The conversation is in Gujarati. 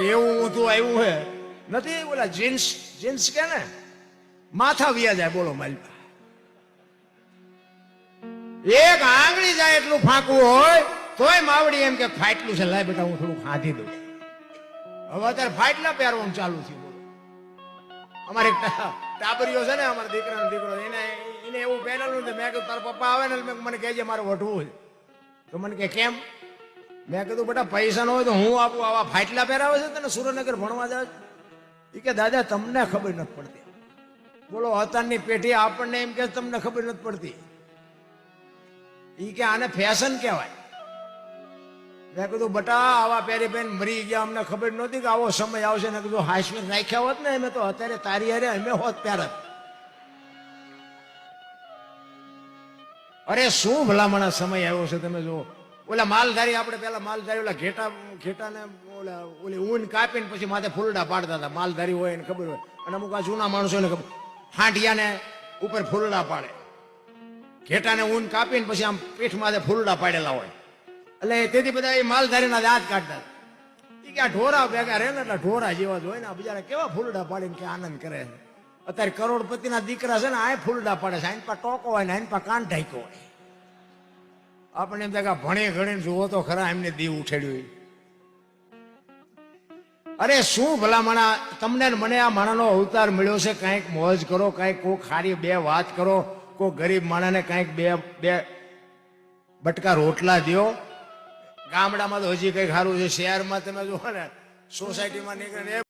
એવું ઊંધું આવ્યું હે નથી બોલા જીન્સ જીન્સ કે ને માથા વ્યા જાય બોલો મારી એક આંગળી જાય એટલું ફાંકવું હોય તોય માવડી એમ કે ફાટલું છે લાય બેટા હું થોડું ખાધી દઉં હવે અત્યારે ફાટલા પહેરવાનું ચાલુ થયું બોલો અમારે ટાબરીઓ છે ને અમારા દીકરાનો દીકરો એને એવું પહેરેલું મેં કીધું તારા પપ્પા આવે ને મને કહેજે મારે વઢવું છે તો મને કે કેમ મેં કીધું બેટા પૈસા ન હોય તો હું આપું આવા ફાટલા પહેરાવે છે તને સુરેન્દ્રનગર ભણવા જાય એ કે દાદા તમને ખબર નથી પડતી બોલો અત્યારની પેઢી આપણને એમ કે તમને ખબર નથી પડતી એ કે આને ફેશન કહેવાય મેં કીધું બટા આવા પહેરી પહેરી મરી ગયા અમને ખબર નહોતી કે આવો સમય આવશે ને કીધું હાશમીર રાખ્યા હોત ને અમે તો અત્યારે તારી હારે અમે હોત પહેરત અરે શું ભલામણા સમય આવ્યો છે તમે જો ઓલા માલધારી આપણે પેલા માલધારી ઓલા ઘેટાને ઓલી ઊન કાપીને પછી માથે ફૂલડા પાડતા હતા માલધારી હોય એને ખબર હોય અને અમુક આ જૂના માણસો ને ખબર હાંડિયાને ઉપર ફૂલડા પાડે ઘેટાને ઊન કાપીને પછી આમ પીઠ માથે ફૂલડા પાડેલા હોય એટલે તેથી બધા એ માલધારીના દાંત કાઢતા એ કે આ ઢોરા ભેગા રહે ને એટલે ઢોરા જેવા જ હોય ને બિચારા કેવા ફૂલડા પાડીને કે આનંદ કરે છે અત્યારે કરોડપતિના દીકરા છે ને આ ફૂલડા પાડે છે આઈન પા ટોકો હોય ને આઈન પા કાન ઢાંક્યો હોય આપણે એમ થાય ભણી ગણીને જુઓ તો ખરા એમને દીવ ઉઠેડ્યું અરે શું ભલામણા તમને મને આ માણાનો અવતાર મળ્યો છે કંઈક મોજ કરો કંઈક કોઈ ખારી બે વાત કરો કોઈ ગરીબ માણાને કંઈક બે બટકા રોટલા દો ગામડામાં તો હજી કંઈક સારું છે શહેરમાં તમે જુઓ ને સોસાયટીમાં નીકળે